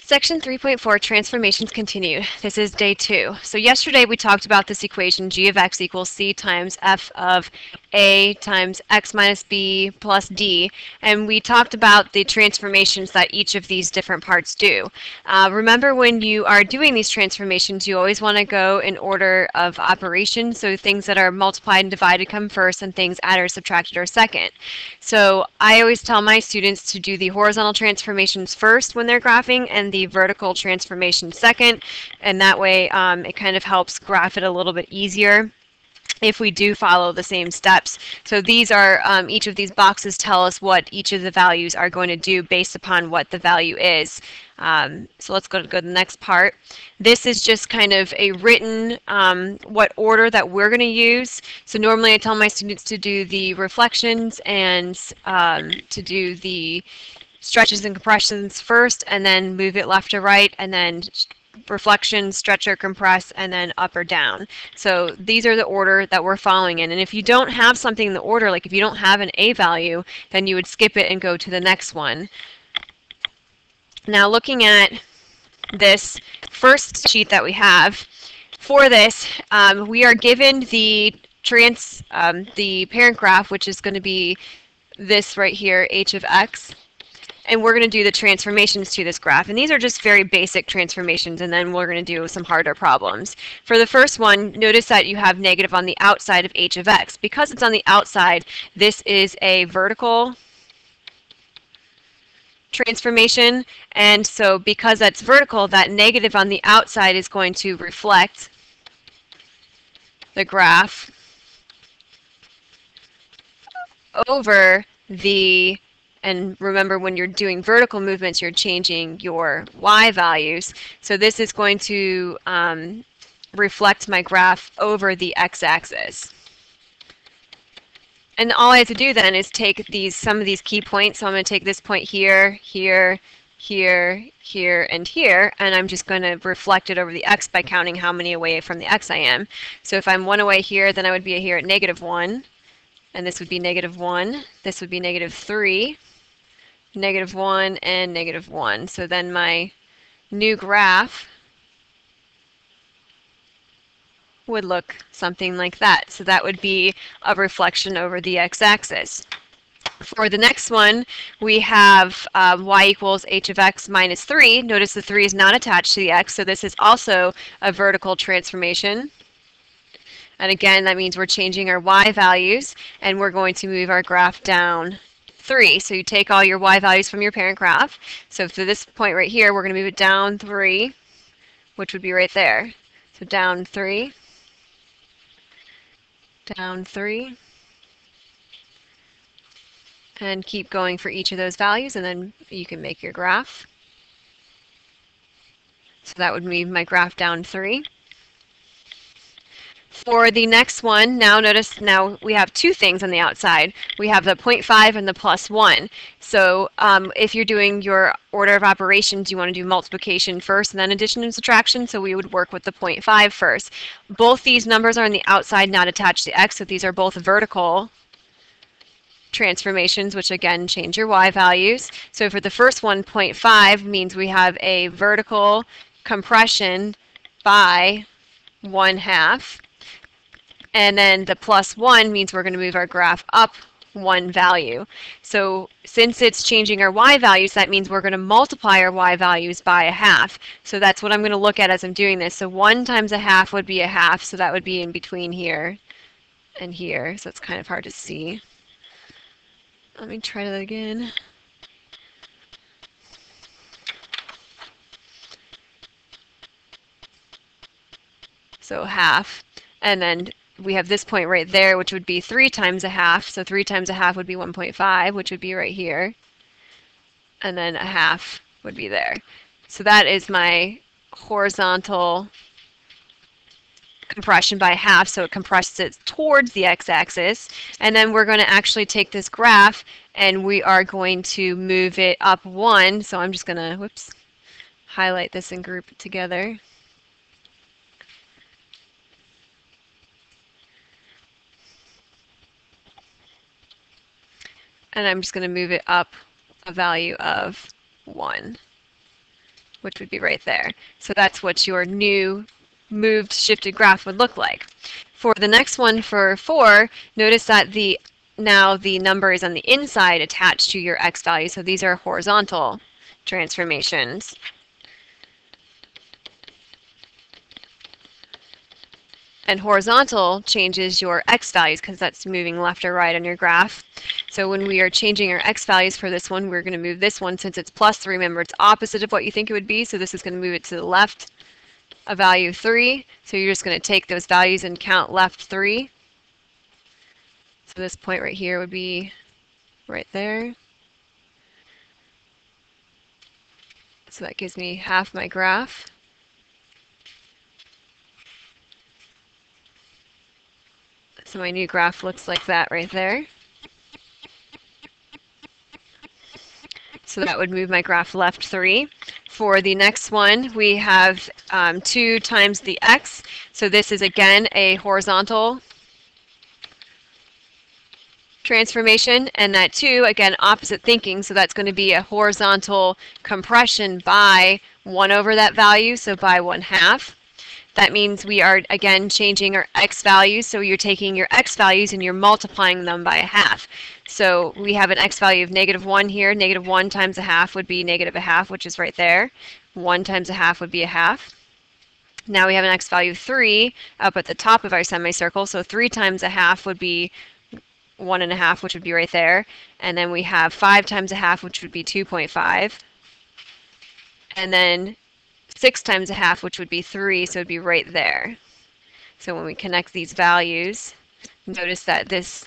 Section 3.4, transformations continued. This is day 2. So yesterday we talked about this equation, g of x equals c times f of a times x minus b plus d, and we talked about the transformations that each of these different parts do. Remember, when you are doing these transformations, you always want to go in order of operation, so things that are multiplied and divided come first, and things added or subtracted are second. So I always tell my students to do the horizontal transformations first when they're graphing, and the vertical transformation second, and that way it kind of helps graph it a little bit easier if we do follow the same steps. So these are, each of these boxes tell us what each of the values are going to do based upon what the value is. So let's go to the next part. This is just kind of a written, what order that we're going to use. So normally I tell my students to do the reflections and to do the stretches and compressions first, and then move it left to right, and then reflection, stretch or compress, and then up or down. So these are the order that we're following in. And if you don't have something in the order, like if you don't have an A value, then you would skip it and go to the next one. Now looking at this first sheet that we have, for this, we are given the parent graph, which is going to be this right here, h of x. And we're going to do the transformations to this graph. And these are just very basic transformations, and then we're going to do some harder problems. For the first one, notice that you have negative on the outside of h of x. Because it's on the outside, this is a vertical transformation. And so because that's vertical, that negative on the outside is going to reflect the graph over the, and remember, when you're doing vertical movements, you're changing your y values. So this is going to reflect my graph over the x-axis. And all I have to do then is take some of these key points. So I'm going to take this point here, here, here, here, and here, and I'm just going to reflect it over the x by counting how many away from the x I am. So if I'm 1 away here, then I would be here at -1. And this would be -1. This would be -3. -1 and -1. So then my new graph would look something like that. So that would be a reflection over the x-axis. For the next one, we have y equals h of x minus 3. Notice the 3 is not attached to the x, so this is also a vertical transformation. And again, that means we're changing our y values, and we're going to move our graph down 3. So you take all your y values from your parent graph. So for this point right here, we're going to move it down 3, which would be right there. So down 3, down 3, and keep going for each of those values, and then you can make your graph. So that would move my graph down 3. For the next one, now notice now we have two things on the outside. We have the 0.5 and the +1. So if you're doing your order of operations, you want to do multiplication first and then addition and subtraction, so we would work with the 0.5 first. Both these numbers are on the outside, not attached to x, so these are both vertical transformations, which again change your y values. So for the first one, 0.5 means we have a vertical compression by 1/2. And then the +1 means we're going to move our graph up 1 value. So since it's changing our y values, that means we're going to multiply our y values by 1/2. So that's what I'm going to look at as I'm doing this. So 1 times 1/2 would be 1/2, so that would be in between here and here. So it's kind of hard to see. Let me try that again. So 1/2. And then we have this point right there, which would be 3 times 1/2. So 3 times 1/2 would be 1.5, which would be right here. And then 1/2 would be there. So that is my horizontal compression by 1/2. So it compresses it towards the x-axis. And then we're going to actually take this graph and we are going to move it up 1. So I'm just going to, whoops, highlight this and group it together. And I'm just going to move it up a value of 1. which would be right there. So that's what your new moved shifted graph would look like. For the next one, for 4, notice that now the number is on the inside attached to your x value. So these are horizontal transformations. And horizontal changes your x values because that's moving left or right on your graph. So when we are changing our x values for this one, we're going to move this one since it's +3. Remember, it's opposite of what you think it would be. So this is going to move it to the left, a value 3. So you're just going to take those values and count left 3. So this point right here would be right there. So that gives me half my graph. So my new graph looks like that right there. So that would move my graph left 3. For the next one, we have 2 times the x. So this is again a horizontal transformation, and that 2, again, opposite thinking, so that's going to be a horizontal compression by 1 over that value, so by 1/2. That means we are, again, changing our x values, so you're taking your x values and you're multiplying them by 1/2. So we have an x value of -1 here. -1 times 1/2 would be -1/2, which is right there. 1 times 1/2 would be 1/2. Now we have an x value of 3 up at the top of our semicircle, so 3 times 1/2 would be 1.5, which would be right there. And then we have 5 times 1/2, which would be 2.5. And then 6 times 1/2, which would be 3, so it would be right there. So when we connect these values, notice that this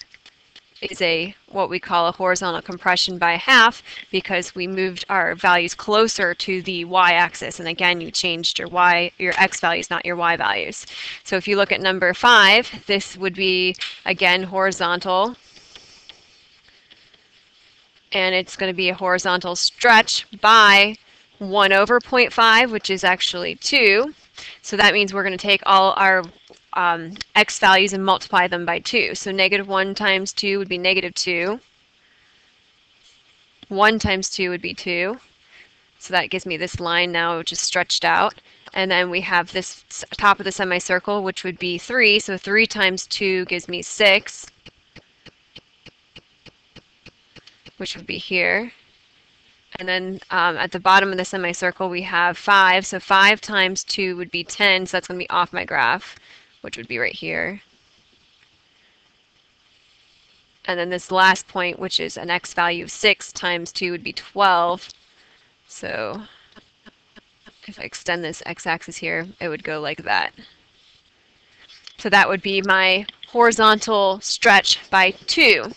is what we call a horizontal compression by 1/2 because we moved our values closer to the y-axis. And again, you changed your x values, not your y values. So if you look at number 5, this would be, again, horizontal. And it's going to be a horizontal stretch by 1 over 0.5, which is actually 2. So that means we're going to take all our x values and multiply them by 2. So -1 times 2 would be -2. 1 times 2 would be 2. So that gives me this line now, which is stretched out. And then we have this top of the semicircle, which would be 3. So 3 times 2 gives me 6, which would be here. And then at the bottom of the semicircle, we have 5. So 5 times 2 would be 10. So that's going to be off my graph, which would be right here. And then this last point, which is an x value of 6 times 2 would be 12. So if I extend this x-axis here, it would go like that. So that would be my horizontal stretch by 2.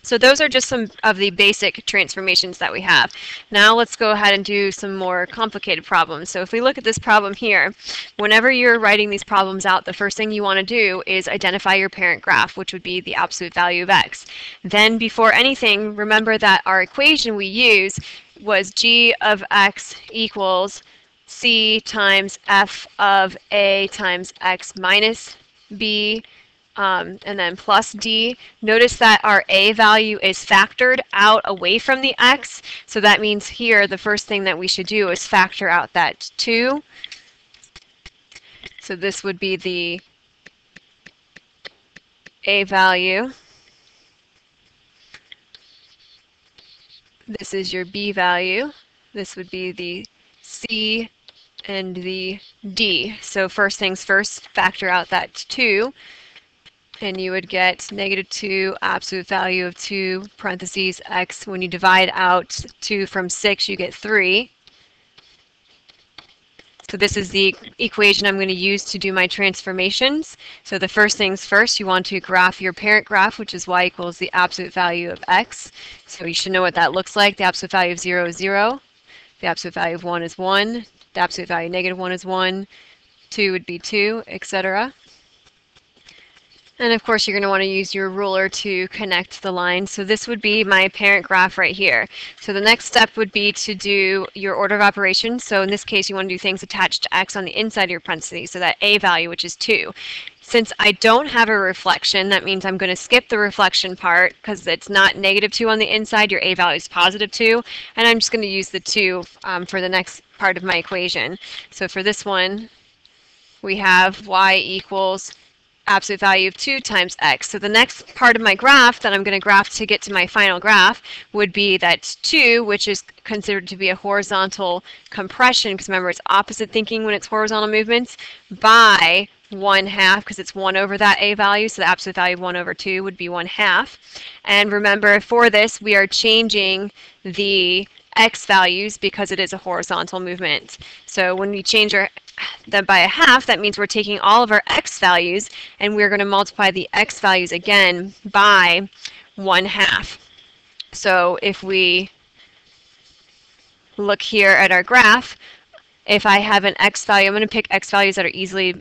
So those are just some of the basic transformations that we have. Now let's go ahead and do some more complicated problems. So if we look at this problem here, whenever you're writing these problems out, the first thing you want to do is identify your parent graph, which would be the absolute value of x. Then before anything, remember that our equation we use was g of x equals c times f of a times x minus b and then plus d. Notice that our a value is factored out away from the x. So that means here the first thing that we should do is factor out that 2. So this would be the a value. This is your b value. This would be the c and the d. So first things first, factor out that 2. And you would get -2 absolute value of 2 parentheses x. When you divide out 2 from 6, you get 3. So this is the equation I'm going to use to do my transformations. So the first things first, you want to graph your parent graph, which is y equals the absolute value of x. So you should know what that looks like. The absolute value of 0 is 0. The absolute value of 1 is 1. The absolute value of -1 is 1. 2 would be 2, etc. And of course, you're going to want to use your ruler to connect the lines. So this would be my parent graph right here. So the next step would be to do your order of operations. So in this case, you want to do things attached to x on the inside of your parentheses. So that a value, which is 2. Since I don't have a reflection, that means I'm going to skip the reflection part because it's not -2 on the inside, your A value is +2, and I'm just going to use the 2 for the next part of my equation. So for this one, we have y equals absolute value of 2 times x. So the next part of my graph that I'm going to graph to get to my final graph would be that 2, which is considered to be a horizontal compression, because remember it's opposite thinking when it's horizontal movements, by 1/2, because it's 1 over that a value, so the absolute value of 1 over 2 would be 1/2. And remember, for this, we are changing the x values because it is a horizontal movement. So when we change that by 1/2, that means we're taking all of our x values and we're going to multiply the x values again by 1/2. So if we look here at our graph, if I have an x value, I'm going to pick x values that are easily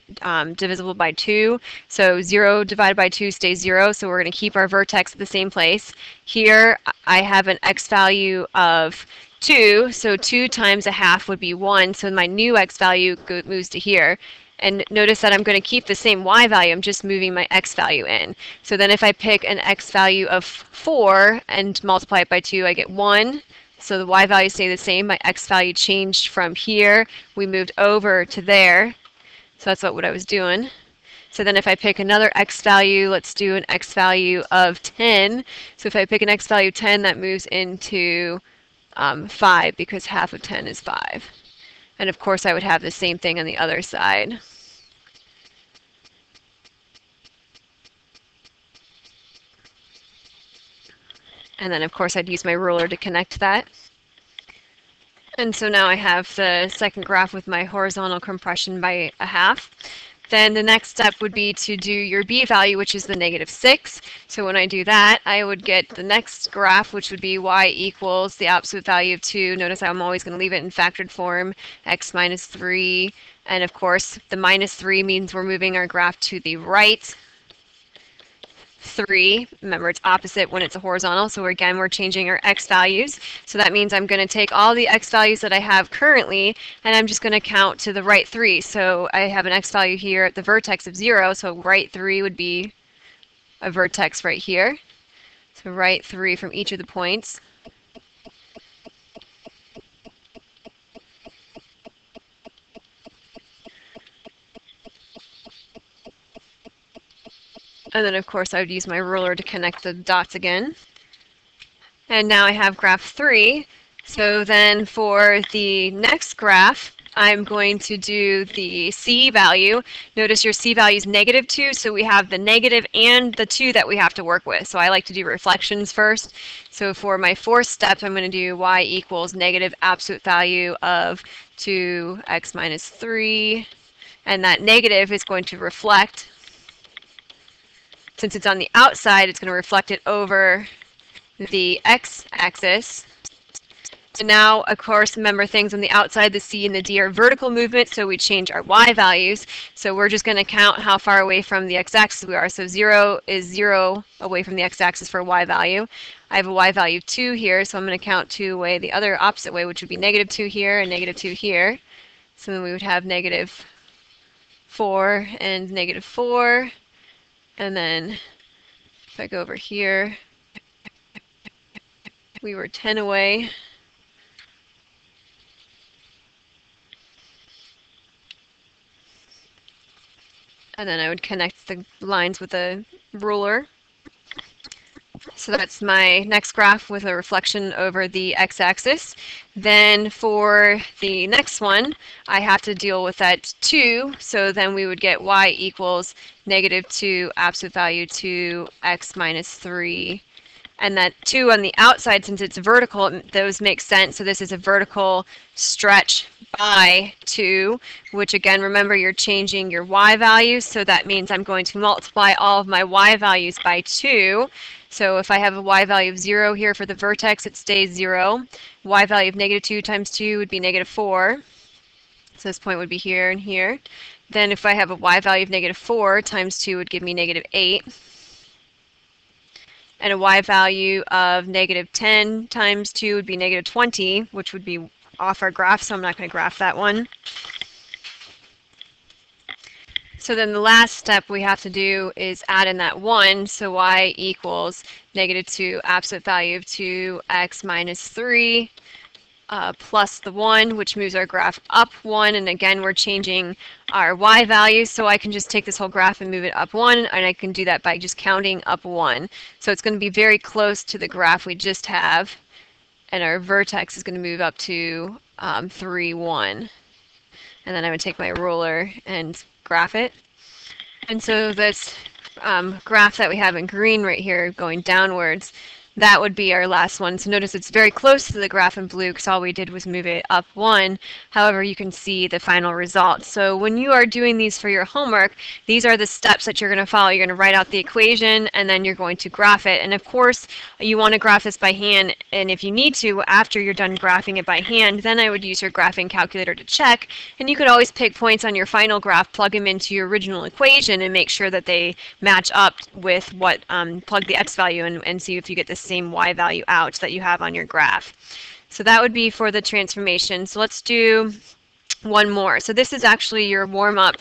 divisible by 2. So 0 divided by 2 stays 0, so we're going to keep our vertex at the same place. Here I have an x value of 2, so 2 times 1/2 would be 1, so my new x value moves to here. And notice that I'm going to keep the same y value, I'm just moving my x value in. So then if I pick an x value of 4 and multiply it by 2, I get 1. So the y values stay the same. My x value changed from here. We moved over to there. So that's what I was doing. So then if I pick another x value, let's do an x value of 10. So if I pick an x value of 10, that moves into 5, because 1/2 of 10 is 5. And of course I would have the same thing on the other side. And then of course I'd use my ruler to connect that. And so now I have the second graph with my horizontal compression by 1/2. Then the next step would be to do your b value, which is the -6. So when I do that, I would get the next graph, which would be y equals the absolute value of 2. Notice I'm always going to leave it in factored form, x minus 3. And of course, the -3 means we're moving our graph to the right. 3, remember it's opposite when it's a horizontal, so again we're changing our x values. So that means I'm going to take all the x values that I have currently and I'm just going to count to the right 3. So I have an x value here at the vertex of 0, so right 3 would be a vertex right here. So right 3 from each of the points. And then of course I would use my ruler to connect the dots again. And now I have graph 3. So then for the next graph, I'm going to do the c value. Notice your c value is -2, so we have the negative and the 2 that we have to work with. So I like to do reflections first. So for my fourth step, I'm going to do y equals negative absolute value of 2x minus 3. And that negative is going to reflect. Since it's on the outside, it's going to reflect it over the x-axis. So now, of course, remember things on the outside, the c and the d are vertical movements, so we change our y values. So we're just going to count how far away from the x-axis we are. So 0 is 0 away from the x-axis for a y value. I have a y value of 2 here, so I'm going to count 2 away the other opposite way, which would be -2 here and -2 here. So then we would have -4 and -4. And then if I go over here, we were 10 away. And then I would connect the lines with a ruler. So that's my next graph with a reflection over the x-axis. Then for the next one, I have to deal with that 2. So then we would get y equals -2 absolute value 2x minus 3. And that 2 on the outside, since it's vertical, those make sense. So this is a vertical stretch by 2, which again, remember you're changing your y values. So that means I'm going to multiply all of my y values by 2. So if I have a y value of 0 here for the vertex, it stays 0. Y value of -2 times 2 would be -4. So this point would be here and here. Then if I have a y value of -4 times 2 would give me -8. And a y value of -10 times 2 would be -20, which would be off our graph, so I'm not going to graph that one. So then the last step we have to do is add in that 1, so y equals -2 absolute value of 2x minus 3 plus the 1, which moves our graph up 1, and again we're changing our y values, so I can just take this whole graph and move it up 1, and I can do that by just counting up 1. So it's going to be very close to the graph we just have, and our vertex is going to move up to 3, 1. And then I would take my ruler and graph it. And so this graph that we have in green right here going downwards, that would be our last one. So notice it's very close to the graph in blue because all we did was move it up 1. However, you can see the final result. So when you are doing these for your homework, these are the steps that you're going to follow. You're going to write out the equation and then you're going to graph it. And of course, you want to graph this by hand. And if you need to, after you're done graphing it by hand, then I would use your graphing calculator to check. And you could always pick points on your final graph, plug them into your original equation, and make sure that they match up with what, plug the x value and see if you get the same y value out that you have on your graph. So that would be for the transformation. So let's do one more. So this is actually your warm-up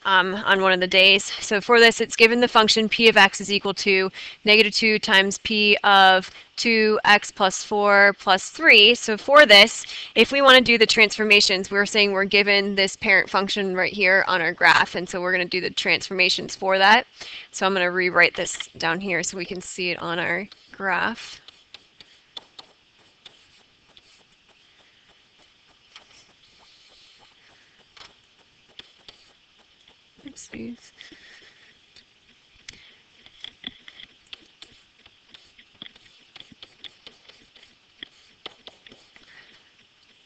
on one of the days. So for this, it's given the function p of x is equal to -2 times p of 2x plus 4 plus 3. So for this, if we want to do the transformations, we're saying we're given this parent function right here on our graph, and so we're going to do the transformations for that. So I'm going to rewrite this down here so we can see it on our graph. Oopsies.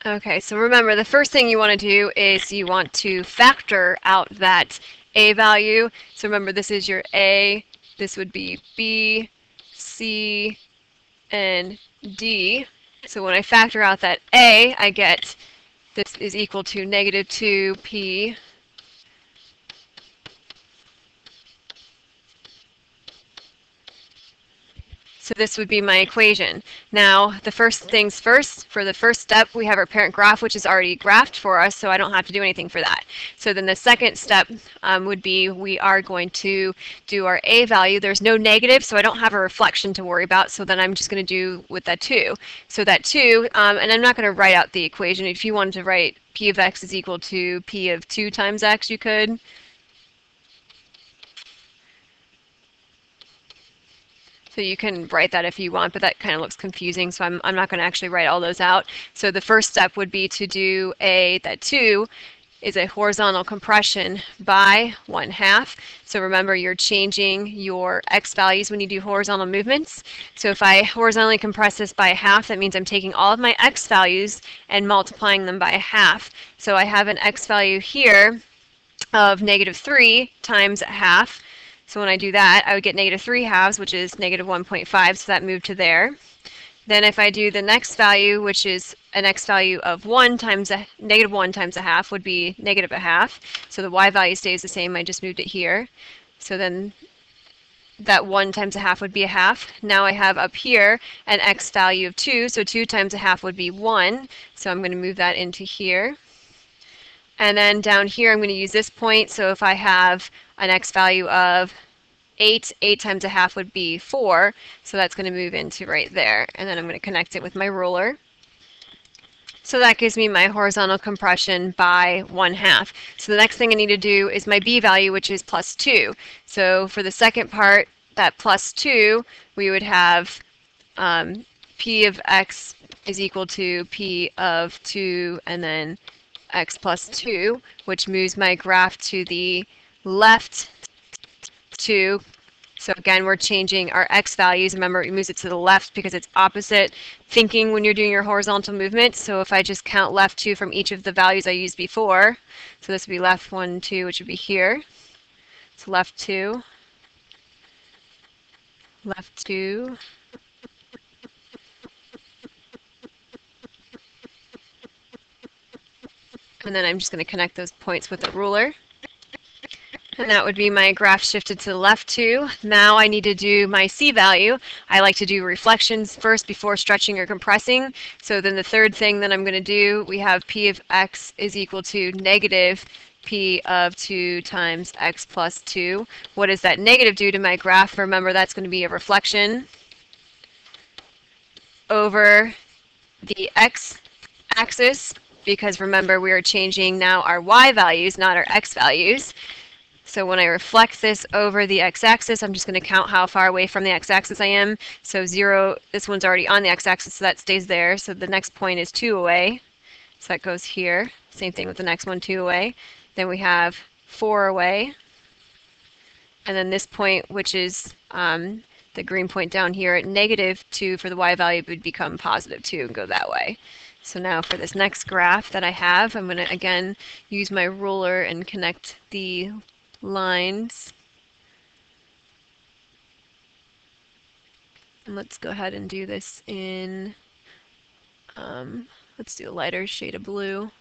Okay, so remember the first thing you want to do is you want to factor out that a value. So remember this is your a, this would be b, c, and d. So when I factor out that a, I get this is equal to -2p So this would be my equation. Now, the first things first, for the first step, we have our parent graph, which is already graphed for us, so I don't have to do anything for that. So then the second step would be we are going to do our a value. There's no negative, so I don't have a reflection to worry about, so then I'm just going to do with that 2. So that 2, and I'm not going to write out the equation. If you wanted to write p of x is equal to p of 2 times x, you could. So you can write that if you want, but that kind of looks confusing, so I'm not going to actually write all those out. So the first step would be to do that 2 is a horizontal compression by 1/2. So remember, you're changing your x values when you do horizontal movements. So if I horizontally compress this by 1/2, that means I'm taking all of my x values and multiplying them by 1/2. So I have an x value here of -3 times 1/2. So when I do that, I would get -3/2, which is -1.5, so that moved to there. Then if I do the next value, which is an x value of -1 times 1/2 would be -1/2. So the y value stays the same, I just moved it here. So then that 1 times 1/2 would be 1/2. Now I have up here an x value of 2, so 2 times 1/2 would be 1. So I'm going to move that into here. And then down here, I'm going to use this point. So if I have an x value of 8, 8 times 1/2 would be 4. So that's going to move into right there. And then I'm going to connect it with my ruler. So that gives me my horizontal compression by 1/2. So the next thing I need to do is my b value, which is +2. So for the second part, that +2, we would have p of x is equal to p of 2 and then x plus 2, which moves my graph to the left 2. So again, we're changing our x values. Remember, it moves it to the left because it's opposite thinking when you're doing your horizontal movement. So if I just count left 2 from each of the values I used before, so this would be left 1, 2, which would be here. So left 2, left 2, and then I'm just going to connect those points with a ruler. And that would be my graph shifted to the left 2. Now I need to do my c value. I like to do reflections first before stretching or compressing. So then the third thing that I'm going to do, we have p of x is equal to p of 2 times x plus 2. What does that negative do to my graph? Remember, that's going to be a reflection over the x-axis, because remember, we are changing now our y values, not our x values. So when I reflect this over the x-axis, I'm just going to count how far away from the x-axis I am. So 0, this one's already on the x-axis, so that stays there. So the next point is 2 away. So that goes here. Same thing with the next one, 2 away. Then we have 4 away. And then this point, which is the green point down here at -2 for the y value, would become +2 and go that way. So now for this next graph that I have, I'm going to again use my ruler and connect the lines. And let's go ahead and do this in, let's do a lighter shade of blue.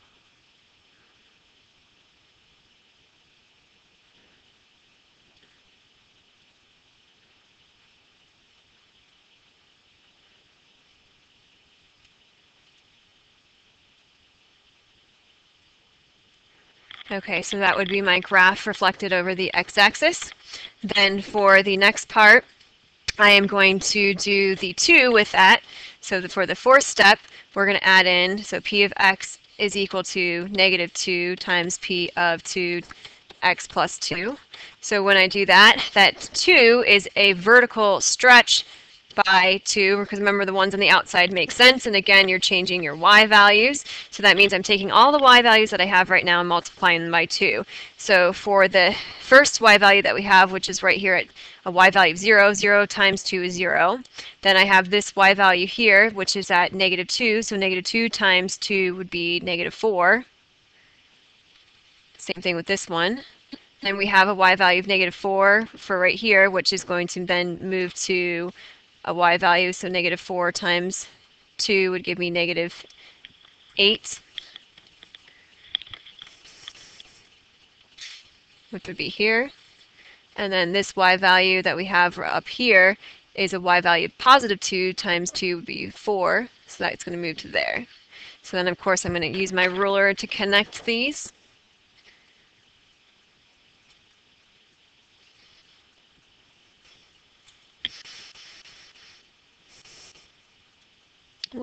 Okay, so that would be my graph reflected over the x-axis. Then for the next part, I am going to do the 2 with that. So for the fourth step, we're going to add in, so p of x is equal to -2 times p of 2x plus 2. So when I do that, that 2 is a vertical stretch by 2, because remember the ones on the outside make sense, and again you're changing your y values, so that means I'm taking all the y values that I have right now and multiplying them by 2. So for the first y value that we have, which is right here at a y value of 0, 0 times 2 is 0. Then I have this y value here, which is at -2, so -2 times 2 would be -4. Same thing with this one. Then we have a y value of -4 for right here, which is going to then move to a y value, so -4 times 2 would give me -8, which would be here. And then this y value that we have up here is a y value of +2 times 2 would be 4, so that's going to move to there. So then, of course, I'm going to use my ruler to connect these.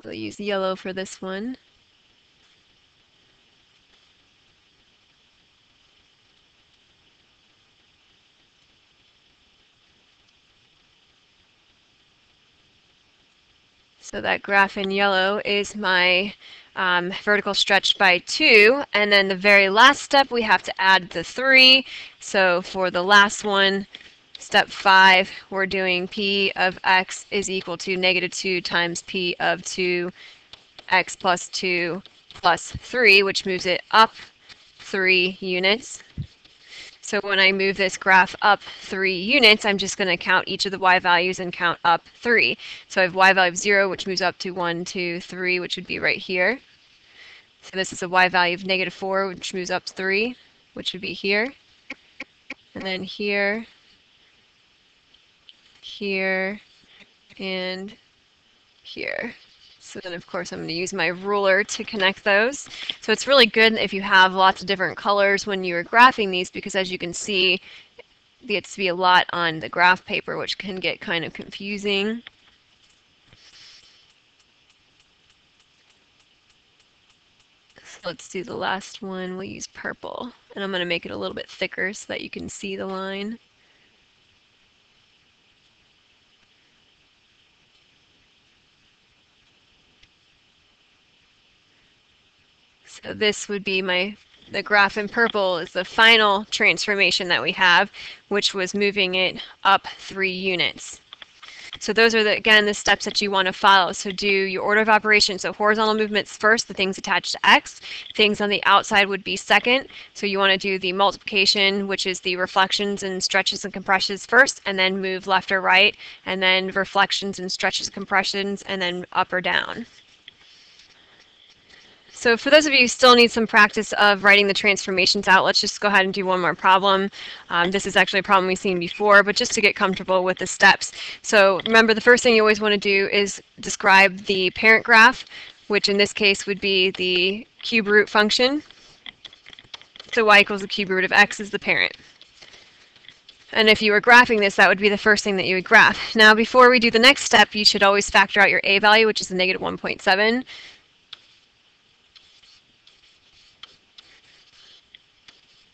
We'll use yellow for this one. So that graph in yellow is my vertical stretch by 2, and then the very last step we have to add the 3. So for the last one, step 5, we're doing p of x is equal to -2 times p of 2x plus 2 plus 3, which moves it up 3 units. So when I move this graph up 3 units, I'm just going to count each of the y values and count up 3. So I have y value of 0, which moves up to 1, 2, 3, which would be right here. So this is a y value of -4, which moves up 3, which would be here. And then here, here, and here. So then, of course, I'm going to use my ruler to connect those. So it's really good if you have lots of different colors when you're graphing these, because as you can see, it gets to be a lot on the graph paper, which can get kind of confusing. So let's do the last one. We'll use purple, and I'm going to make it a little bit thicker so that you can see the line. So this would be the graph in purple is the final transformation that we have, which was moving it up 3 units. So those are, again, the steps that you want to follow. So do your order of operations. So horizontal movements first, the things attached to x. Things on the outside would be second. So you want to do the multiplication, which is the reflections and stretches and compressions first, and then move left or right, and then reflections and stretches and compressions, and then up or down. So for those of you who still need some practice of writing the transformations out, let's just go ahead and do one more problem. This is actually a problem we've seen before, but just to get comfortable with the steps. So remember, the first thing you always want to do is describe the parent graph, which in this case would be the cube root function. So y equals the cube root of x is the parent. And if you were graphing this, that would be the first thing that you would graph. Now, before we do the next step, you should always factor out your a value, which is the negative 1.7.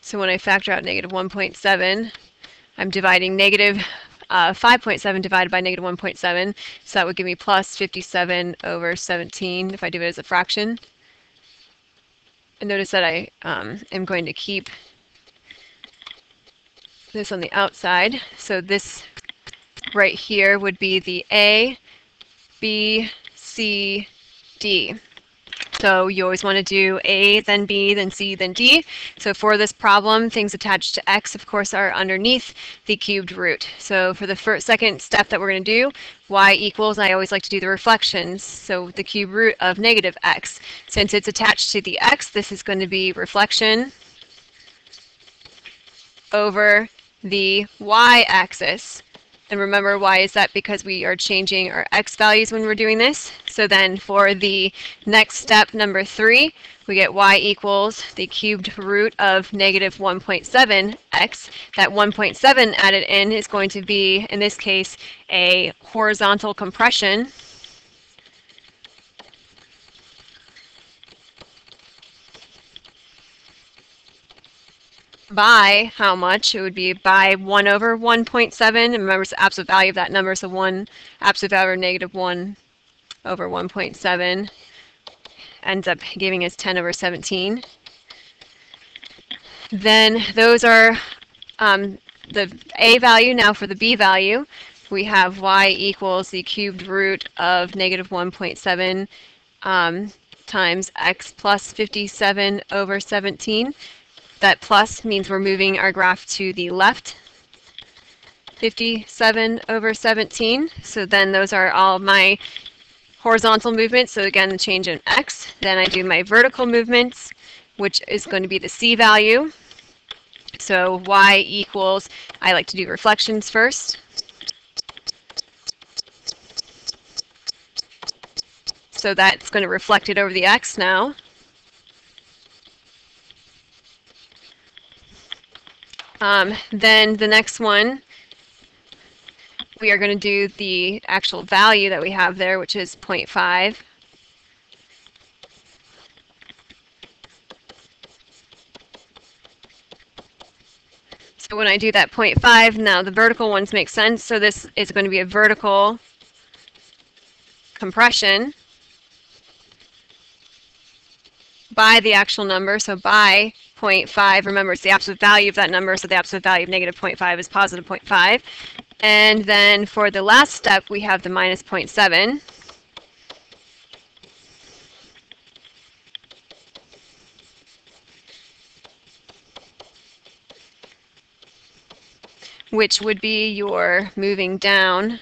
So when I factor out negative 1.7, I'm dividing negative 5.7 divided by negative 1.7. So that would give me plus 57 over 17 if I do it as a fraction. And notice that I am going to keep this on the outside. So this right here would be the A, B, C, D. So you always want to do A, then B, then C, then D. So for this problem, things attached to x, of course, are underneath the cubed root. So for the second step that we're going to do, y equals, I always like to do the reflections. So the cube root of negative x. Since it's attached to the x, this is going to be reflection over the y-axis. And remember, why is that? Because we are changing our x values when we're doing this. So then for the next step, number 3, we get y equals the cubed root of negative 1.7x. That 1.7 added in is going to be, in this case, a horizontal compression by how much? It would be by 1 over 1.7. And remember, it's the absolute value of that number. So 1 absolute value of negative 1 over 1.7 ends up giving us 10 over 17. Then those are the a value. Now for the b value, we have y equals the cubed root of negative 1.7 times x plus 57 over 17. That plus means we're moving our graph to the left, 57 over 17. So then those are all my horizontal movements. So again, the change in x. Then I do my vertical movements, which is going to be the c value. So y equals, I like to do reflections first. So that's going to reflect it over the x now. Then the next one, we are going to do the actual value that we have there, which is 0.5. So when I do that 0.5, now the vertical ones make sense. So this is going to be a vertical compression by the actual number, so by 0.5. Remember, it's the absolute value of that number, so the absolute value of negative 0.5 is positive 0.5. And then for the last step, we have the minus 0.7. Which would be your moving down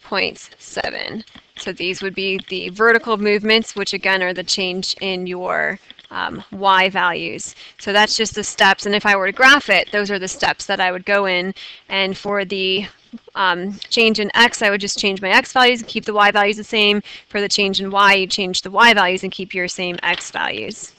0.7. So these would be the vertical movements, which again are the change in your y values. So that's just the steps, and if I were to graph it, those are the steps that I would go in. And for the change in x, I would just change my x values and keep the y values the same. For the change in y, you change the y values and keep your same x values.